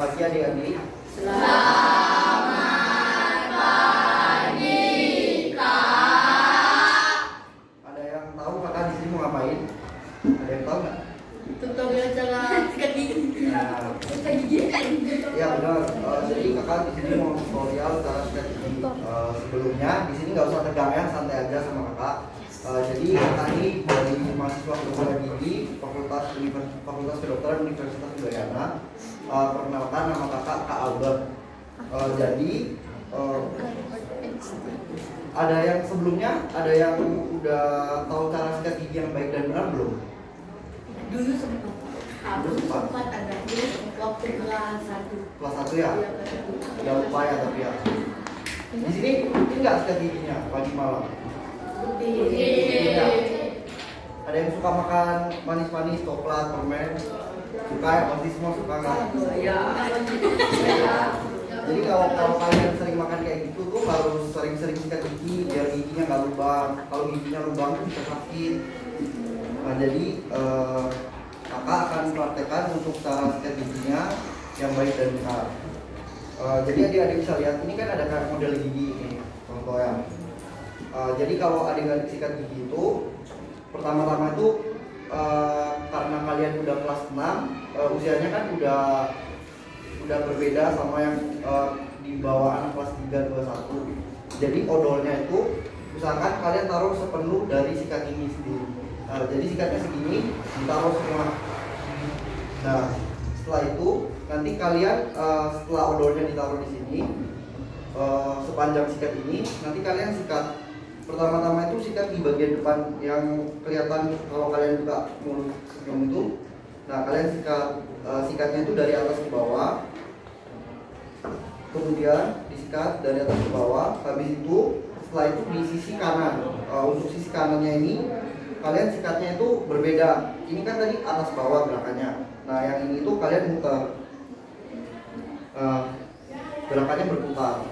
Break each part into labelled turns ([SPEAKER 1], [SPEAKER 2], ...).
[SPEAKER 1] pagi adik-adik.
[SPEAKER 2] Selamat pagi, Kak.
[SPEAKER 1] Ada yang tahu kakak di sini mau ngapain? Ada yang tahu nggak?
[SPEAKER 2] Tutorial cara sikat gigi.
[SPEAKER 1] Nah,
[SPEAKER 2] Sikat gigi.
[SPEAKER 1] ya benar. Jadi kakak di sini mau tutorial cara sikat gigi. Sebelumnya di sini nggak usah tegang ya, santai aja sama kakak. Jadi tadi dari mahasiswa kedokteran gigi Fakultas Kedokteran Universitas Udayana. Perkenalkan, nama kakak Kak Albert. Jadi ada yang sebelumnya, ada yang udah tahu cara sikat gigi yang baik dan benar belum?
[SPEAKER 2] Dulu sempat. Aku sempat ada waktu kelas 1.
[SPEAKER 1] Kelas 1 ya?
[SPEAKER 2] Iya, kelas 1.
[SPEAKER 1] Udah lupa ya tapi ya. Di sini mungkin nggak sikat giginya pagi malam? Iya. Ada yang suka makan manis-manis, coklat, permen? Suka ya? Pasti semua suka kan?
[SPEAKER 2] Iya.
[SPEAKER 1] Jadi kalau kalian sering makan kayak gitu tuh harus sering-sering sikat gigi biar giginya nggak lubang. Kalau giginya lubang tuh bisa sakit. Nah jadi kakak akan praktekkan untuk cara sikat giginya yang baik dan benar. Jadi adik-adik bisa lihat ini kan ada kayak model gigi ini contoh ya. Jadi kalau adik-adik sikat gigi itu pertama-tama itu karena kalian udah kelas 6 usianya kan udah berbeda sama yang di bawah anak kelas 3, 2, 1. Jadi odolnya itu usahakan kalian taruh sepenuh dari sikat gigi sendiri. Jadi sikatnya segini ditaruh semua. Nah setelah itu nanti kalian setelah odolnya ditaruh di sini sepanjang sikat ini nanti kalian sikat. Pertama-tama itu sikat di bagian depan yang kelihatan kalau kalian buka mulut sebelum itu. Nah kalian sikatnya itu dari atas ke bawah, kemudian disikat dari atas ke bawah. Habis itu setelah itu di sisi kanan. Untuk sisi kanannya ini kalian sikatnya itu berbeda. Ini kan tadi atas bawah gerakannya. Nah yang ini tuh kalian muter, gerakannya berputar.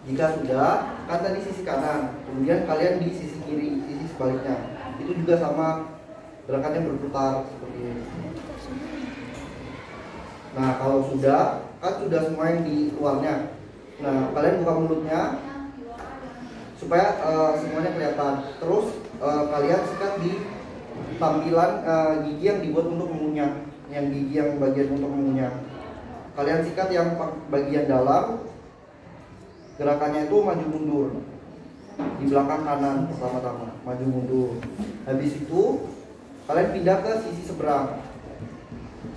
[SPEAKER 1] Jika sudah, kan tadi sisi kanan, kemudian kalian di sisi kiri, sisi sebaliknya. Itu juga sama, gerakannya berputar seperti ini. Nah kalau sudah, kan sudah semua yang di luarnya. Nah kalian buka mulutnya supaya semuanya kelihatan. Terus kalian sikat di tampilan gigi yang dibuat untuk mengunyah, yang gigi yang bagian untuk mengunyah. Kalian sikat yang bagian dalam. Gerakannya itu maju mundur di belakang kanan pertama-tama, maju mundur. Habis itu kalian pindah ke sisi seberang,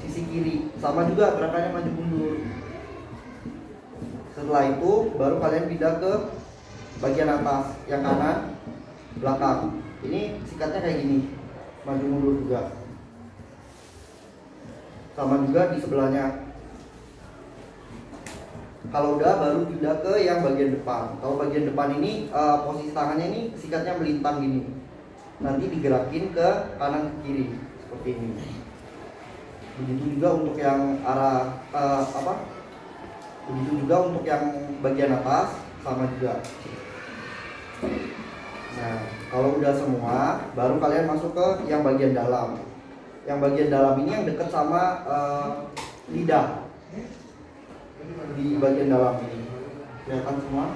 [SPEAKER 1] sisi kiri, sama juga gerakannya maju mundur. Setelah itu baru kalian pindah ke bagian atas, yang kanan belakang. Ini sikatnya kayak gini, maju mundur juga. Sama juga di sebelahnya. Kalau udah baru pindah ke yang bagian depan. Kalau bagian depan ini posisi tangannya ini sikatnya melintang gini. Nanti digerakin ke kanan ke kiri seperti ini. Begitu juga untuk yang arah begitu juga untuk yang bagian atas sama juga. Nah, kalau udah semua baru kalian masuk ke yang bagian dalam. Yang bagian dalam ini yang dekat sama lidah. Di bagian dalam ini kelihatan semua.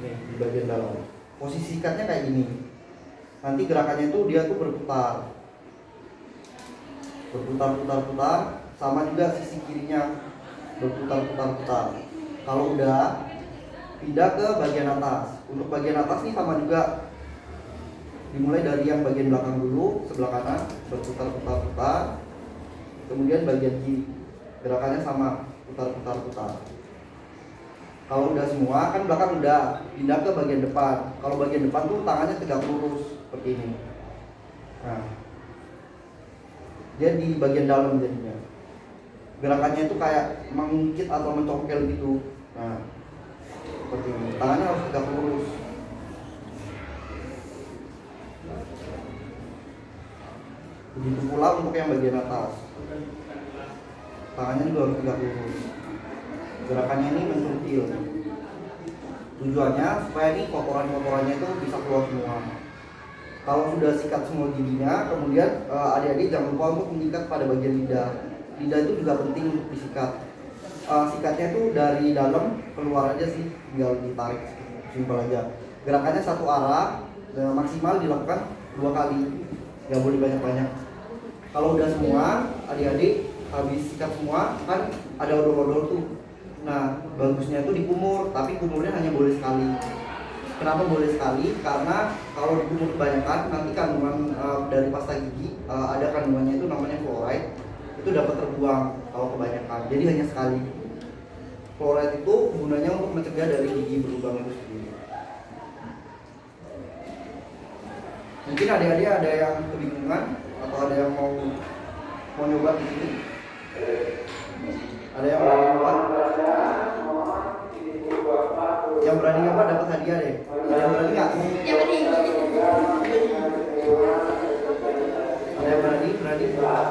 [SPEAKER 1] Nih, di bagian dalam posisi sikatnya kayak gini. Nanti gerakannya itu dia tuh berputar sama juga sisi kirinya berputar. Kalau udah pindah ke bagian atas. Untuk bagian atas nih sama juga, dimulai dari yang bagian belakang dulu, sebelah kanan berputar, kemudian bagian kiri gerakannya sama, putar. Kalau udah semua, kan belakang udah, pindah ke bagian depan. Kalau bagian depan tuh tangannya tegak lurus seperti ini. Nah, dia di bagian dalam jadinya. Gerakannya itu kayak mengungkit atau mencongkel gitu. Nah, seperti ini. Tangannya harus tegak lurus. Begitu pula untuk yang bagian atas. Tangannya juga harus tegak lurus. Gerakannya ini mencutil. Tujuannya supaya ini kotoran-kotorannya itu bisa keluar semua. Kalau sudah sikat semua giginya, kemudian adik-adik jangan lupa untuk menyikat pada bagian lidah. Lidah itu juga penting untuk disikat. Sikatnya tuh dari dalam keluar aja sih, tinggal ditarik, simpel aja. Gerakannya satu arah, maksimal dilakukan 2 kali, nggak boleh banyak-banyak. Kalau udah semua, adik-adik habis sikat semua, kan ada odol-odol tuh. Nah, bagusnya itu dikumur, tapi kumurnya hanya boleh sekali. Kenapa boleh sekali? Karena kalau dikumur kebanyakan, nanti kandungan dari pasta gigi ada kandungannya itu namanya fluoride, itu dapat terbuang kalau kebanyakan. Jadi hanya sekali. Fluoride itu gunanya untuk mencegah dari gigi berlubang itu sendiri. Mungkin adik-adik ada yang kebingungan atau ada yang mau nyoba di sini? Ada yang mau nyoba? Yang berani nyoba dapat hadiah deh. Ada yang berani nggak?
[SPEAKER 2] Yang penting.
[SPEAKER 1] Ada yang berani? Berani nggak?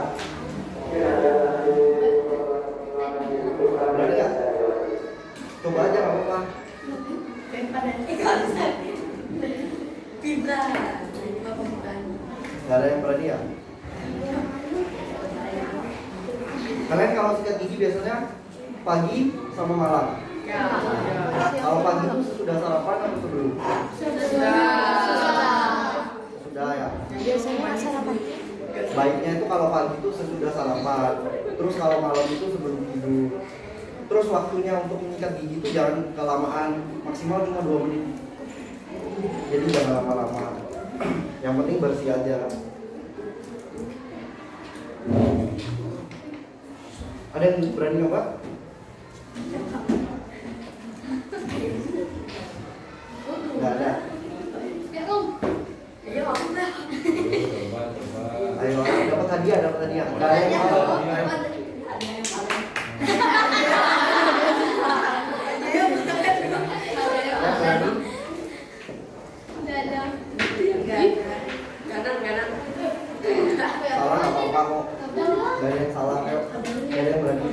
[SPEAKER 1] Coba aja nggak apa-apa.
[SPEAKER 2] Fibra.
[SPEAKER 1] Nggak ada yang berani ya? Kalian kalau sikat gigi biasanya pagi sama malam. Kalau pagi itu sudah sarapan atau sebelum? Sudah ya.
[SPEAKER 3] Biasanya sarapan.
[SPEAKER 1] Baiknya itu kalau pagi itu sesudah sarapan. Terus kalau malam itu sebelum tidur. Terus waktunya untuk menyikat gigi itu jangan kelamaan, maksimal cuma 2 menit. Jadi jangan lama-lama. Yang penting bersih aja. Ada yang berani nyoba? Nggak ada. Ayo, dapat hadiah. Nggak ada yang mau. Salah nggak apa-apa kok. Nggak ada yang salah kok. Nggak ada yang berani.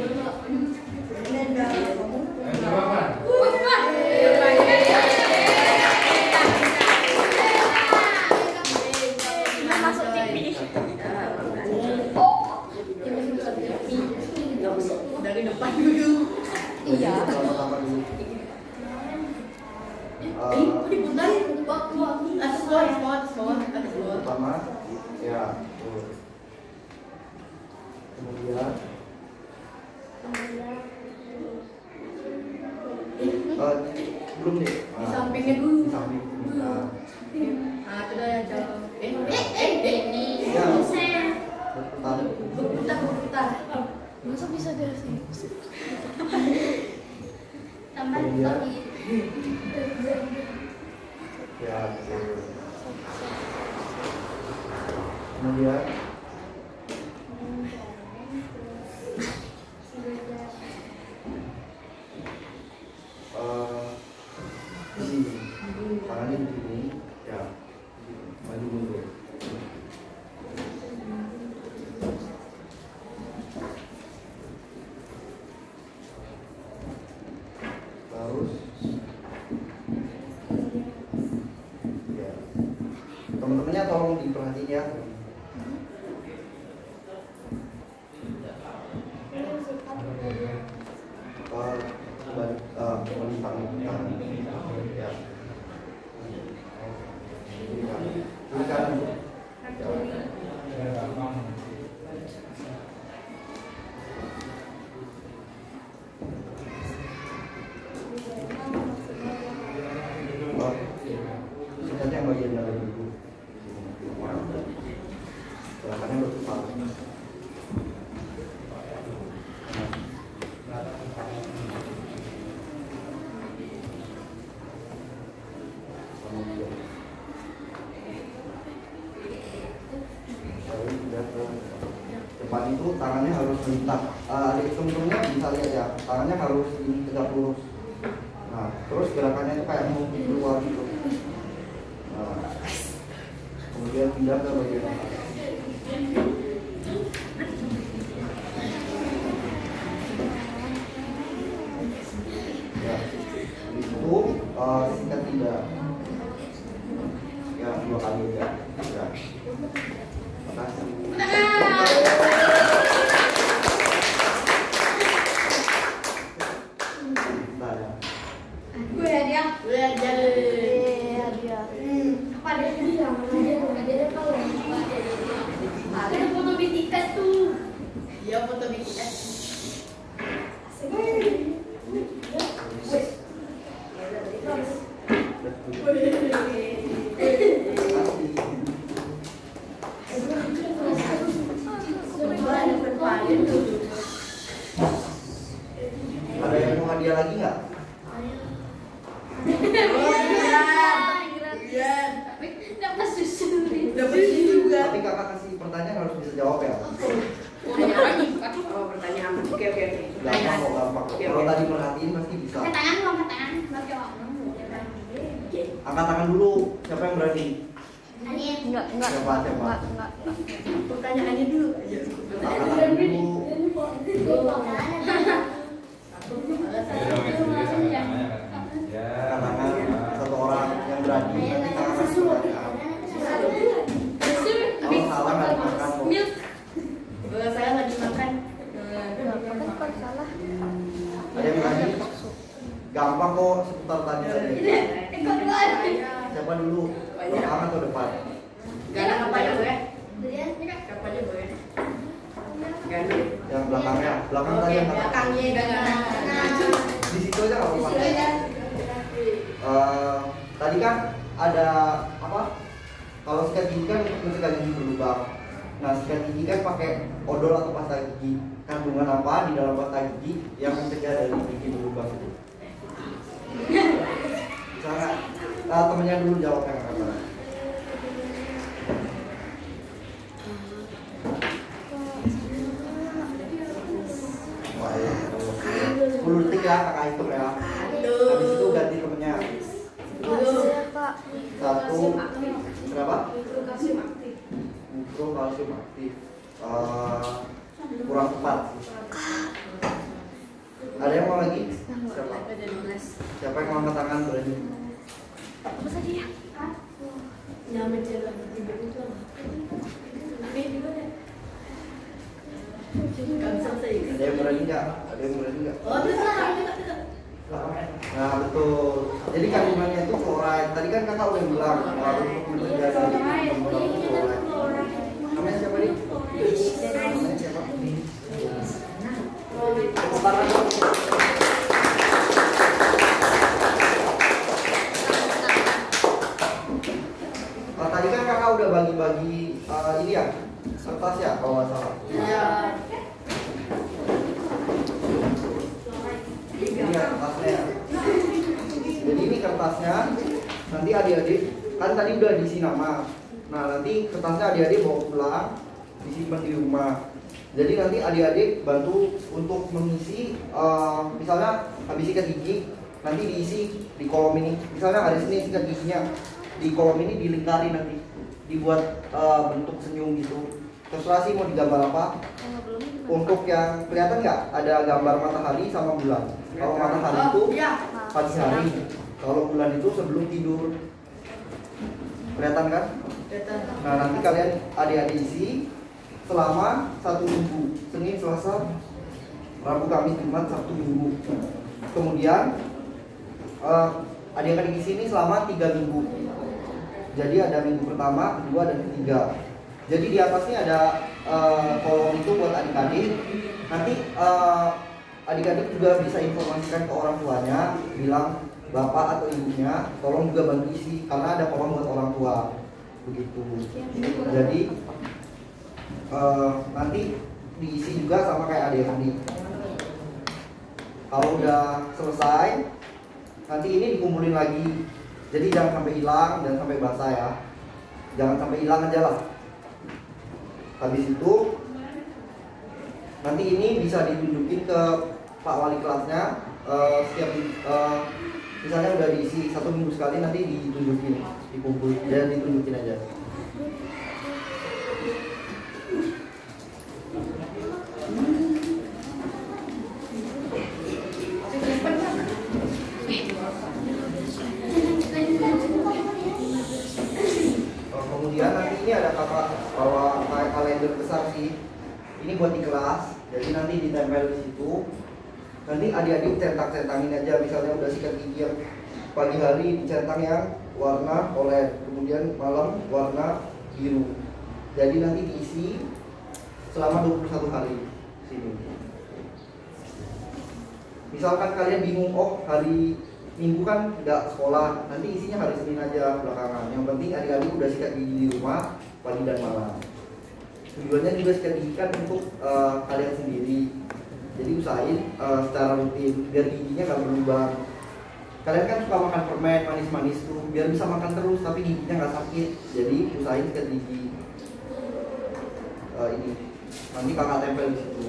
[SPEAKER 3] Masuk TV.
[SPEAKER 2] Dari depan dulu.
[SPEAKER 3] Iya.
[SPEAKER 1] Pertama dulu.
[SPEAKER 2] Diputar atas bawah.
[SPEAKER 1] Pertama, ya. Kemudian. Belum deh.
[SPEAKER 2] Di sampingnya dulu.
[SPEAKER 1] Di samping. Nah,
[SPEAKER 2] Itu dah yang jauh.
[SPEAKER 1] ya.
[SPEAKER 2] Berputar.
[SPEAKER 3] Masa bisa dari sini?
[SPEAKER 1] Kemudian. Ya. Kemudian. Tangannya di sini, ya, maju mundur. Terus, ya, teman-temannya tolong diperhatiin ya. Sikatnya yang bagian dalam dulu. Gerakannya berputar. Depan itu tangannya harus lintas. Adik temen-temennya bisa lihat ya, tangannya harus tegak lurus. Nah, terus gerakannya itu kayak mau keluar gitu. Nah, kemudian pindah ke bagian atas. Ya, itu sikat lidah. Ya, 2 kali aja. Ya. Makasih. Bentar ya.
[SPEAKER 2] Gue hadiah. Gue hadiah.
[SPEAKER 3] Hadiah.
[SPEAKER 2] Apa dia bilang? Hadiah kalau ada foto BTS tuh. Iya foto BTS.
[SPEAKER 1] Ada yang mau hadiah lagi nggak?
[SPEAKER 2] Dapat susu juga.
[SPEAKER 1] Tapi kakak kasih pertanyaan harus bisa jawab ya.
[SPEAKER 4] Oh, pertanyaan. Oke.
[SPEAKER 1] Gampang kok, gampang. Kalau tadi merhatiin pasti bisa.
[SPEAKER 2] Angkat tangan lu, angkat tangan.
[SPEAKER 1] Angkat tangan dulu. Siapa yang berani?
[SPEAKER 3] Enggak.
[SPEAKER 1] Siapa?
[SPEAKER 3] Enggak.
[SPEAKER 4] Pertanyaannya dulu.
[SPEAKER 1] Angkat tangan dulu. Angkat tangan satu orang yang berani. Nanti kakak kasih pertanyaan. Kalau salah nggak dimakan kok.
[SPEAKER 4] Saya nggak dimakan.
[SPEAKER 3] Kan salah.
[SPEAKER 1] Ada yang berani? Gampang kok seputar tadi tadi. Siapa dulu? Belakang atau depan?
[SPEAKER 4] Gak apa ya gue? Siapa aja gue? Gandhi.
[SPEAKER 1] Yang belakangnya. Belakang tadi yang kakak.
[SPEAKER 4] Belakangnya gak.
[SPEAKER 1] Di situ aja nggak apa-apa. Tadi kan ada apa? Kalau sikat gigi kan mencegah gigi berlubang. Nah, sikat gigi kan pakai odol atau pasta gigi. Kandungan apa di dalam pasta gigi yang mencegah dari gigi berlubang itu? Misalnya, temennya dulu jawab yang kata. Wah, ya. 10 detik ya, kakak hitung ya. Habis itu ganti temennya.
[SPEAKER 3] Kak.
[SPEAKER 1] 1, berapa?
[SPEAKER 4] Kalsium aktif.
[SPEAKER 1] Mikrokalsium aktif. Kurang tepat. Ada yang mau lagi? Siapa? Siapa yang mau angkat tangan berani?
[SPEAKER 3] Apa tadi ya?
[SPEAKER 4] Nama jalan tiba itu.
[SPEAKER 1] Ada yang berani nggak? Ada yang berani nggak?
[SPEAKER 4] Oh, bisa.
[SPEAKER 1] Nah, betul. Jadi kandungannya itu fluoride. Tadi kan kakak udah bilang untuk mencegah dari fluoride. Namanya siapa nih? Namanya siapa? Tadi kan kakak udah bagi-bagi ini ya, kertas ya kalau nggak salah.
[SPEAKER 4] Iya.
[SPEAKER 1] Ini ya kertasnya. Jadi ini kertasnya. Nanti adik-adik kan tadi udah diisi nama. Nah, nanti kertasnya adik-adik bawa pulang, disimpan di rumah. Jadi nanti adik-adik bantu untuk mengisi, misalnya habis sikat gigi, nanti diisi di kolom ini. Misalnya ada sini sikat giginya, di kolom ini dilingkari nanti, dibuat bentuk senyum gitu. Terserah sih mau digambar apa. Untuk yang kelihatan nggak, ada gambar matahari sama bulan. Kalau matahari itu pagi hari, kalau bulan itu sebelum tidur. Kelihatan kan? Nah, nanti kalian adik-adik isi selama 1 minggu, Senin, Selasa, Rabu, Kamis, Jumat, Sabtu, Minggu. Kemudian adik-adik isi ini selama 3 minggu. Jadi ada minggu pertama, kedua, dan ketiga. Jadi di atasnya ada kolom itu buat adik-adik. Nanti adik-adik juga bisa informasikan ke orang tuanya, bilang bapak atau ibunya, tolong juga bantu isi karena ada kolom buat orang tua. Begitu. Jadi nanti diisi juga sama kayak adik-adik. Kalau udah selesai, nanti ini dikumpulin lagi. Jadi jangan sampai hilang, jangan sampai basah ya. Jangan sampai hilang aja lah. Habis itu nanti ini bisa ditunjukin ke Pak Wali kelasnya. Setiap misalnya udah diisi 1 minggu sekali, nanti ditunjukin, dikumpulin dan ditunjukin aja. reminder besar sih. Ini buat di kelas, jadi nanti ditempel di situ. Nanti adik-adik centang-centangin aja, misalnya udah sikat gigi yang pagi hari dicentang yang warna oranye, kemudian malam warna biru. Jadi nanti diisi selama 21 hari sini. Misalkan kalian bingung, oh hari Minggu kan nggak sekolah, nanti isinya hari Senin aja belakangan. Yang penting adik-adik udah sikat gigi di rumah pagi dan malam. Tujuannya juga sikat gigi kan untuk kalian sendiri. Jadi usahain secara rutin biar giginya nggak berlubang. Kalian kan suka makan permen manis-manis tuh, biar bisa makan terus tapi giginya nggak sakit. Jadi usahain sikat gigi. Ini nanti kakak tempel di situ.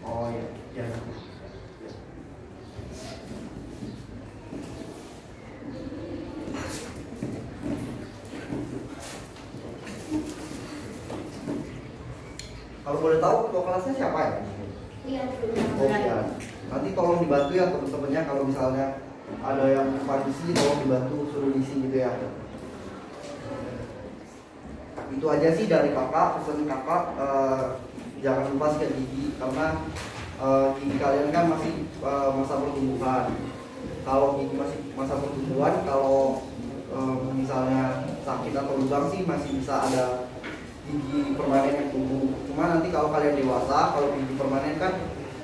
[SPEAKER 1] Oh iya, ya. Kalau boleh tahu ketua kelasnya siapa ya?
[SPEAKER 2] Iya.
[SPEAKER 1] Oh iya. Nanti tolong dibantu ya teman-temannya kalau misalnya ada yang partisi tolong dibantu suruh diisi gitu ya. Itu aja sih dari kakak, pesan kakak jangan lupa sikat gigi karena gigi kalian kan masih masa pertumbuhan. Kalau gigi masih masa pertumbuhan, kalau misalnya sakit atau lubang sih masih bisa ada gigi permanen yang tumbuh. Cuma nanti kalau kalian dewasa, kalau gigi permanen kan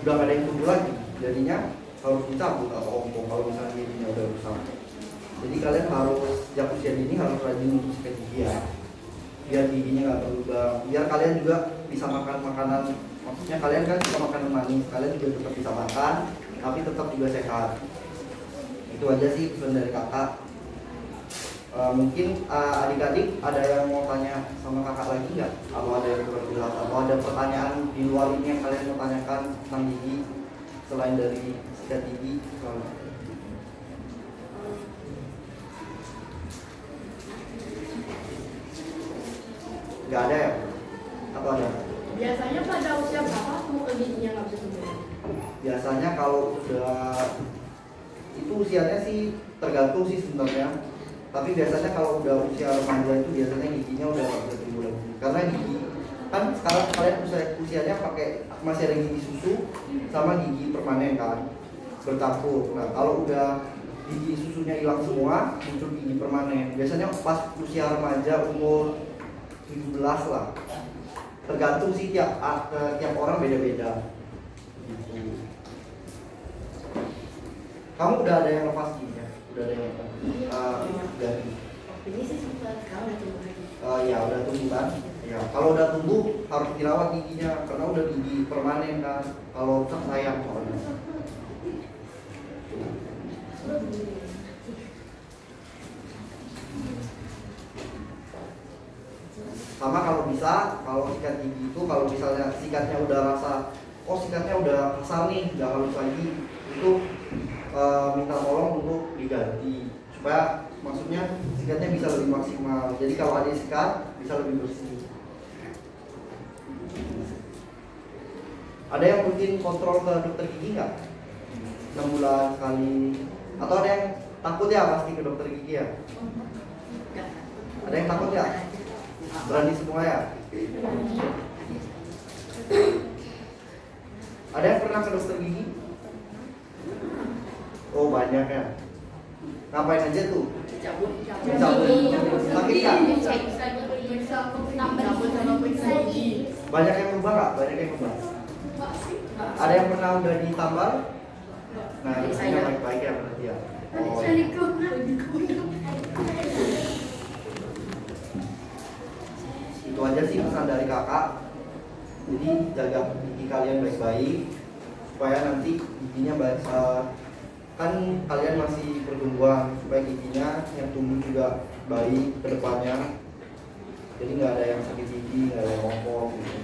[SPEAKER 1] udah gak ada yang tumbuh lagi, jadinya harus dicabut atau ompong kalau misalnya giginya udah rusak. Jadi kalian harus sejak usia dini harus rajin untuk sikat gigi ya, biar giginya nggak berlubang. Biar kalian juga bisa makan makanan, maksudnya kalian kan suka makanan manis, kalian juga tetap bisa makan, tapi tetap juga sehat. Itu aja sih pesan dari kakak. Mungkin adik-adik ada yang mau tanya sama kakak lagi nggak? Atau ada yang kurang jelas? Atau ada pertanyaan di luar ini yang kalian mau tanyakan tentang gigi selain dari sikat gigi? Nggak ada ya? Atau ada?
[SPEAKER 4] Biasanya pada usia berapa semua giginya nggak bisa tumbuh?
[SPEAKER 1] Biasanya kalau udah itu usianya sih tergantung sih sebenarnya. Tapi biasanya kalau udah usia remaja itu biasanya giginya udah nggak bisa tumbuh lagi. Karena gigi kan sekarang kalian usianya pakai masih ada gigi susu sama gigi permanen kan bercampur. Nah kalau udah gigi susunya hilang semua muncul gigi permanen. Biasanya pas usia remaja umur 17 lah. Tergantung sih tiap orang beda-beda. Gitu. Kamu udah ada yang lepas giginya? Udah ada yang lepas? Dari
[SPEAKER 4] Ini sih sempat kalau udah tumbuh lagi.
[SPEAKER 1] ya udah tumbuh kan? Ya kalau udah tumbuh harus dirawat giginya karena udah gigi permanen kan. Kalau rusak sayang soalnya. Sama kalau bisa, kalau sikat gigi itu kalau misalnya sikatnya udah rasa, oh sikatnya udah kasar nih, udah halus lagi, itu minta tolong untuk diganti supaya maksudnya sikatnya bisa lebih maksimal. Jadi kalau ada sikat bisa lebih bersih. Ada yang rutin kontrol ke dokter gigi nggak? 6 bulan sekali. Atau ada yang takut ya pasti ke dokter gigi ya? Ada yang takut ya? Berani semua ya? Ada yang pernah ke dokter gigi? Oh banyak ya. Ngapain aja tuh?
[SPEAKER 4] Cabut.
[SPEAKER 1] Sakit kan?
[SPEAKER 4] Cabut sama periksa gigi.
[SPEAKER 1] Banyak yang berubah nggak? Banyak yang berubah. Ada yang pernah udah ditambal? Nah, isinya baik-baik ya berarti ya. Oh, iya. Itu aja sih pesan dari kakak. Jadi jaga gigi kalian baik-baik supaya nanti giginya baik. Kan kalian masih pertumbuhan supaya giginya yang tumbuh juga baik ke depannya. Jadi nggak ada yang sakit gigi, nggak ada yang ompong gitu.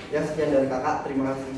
[SPEAKER 1] Ya sekian dari kakak, terima kasih.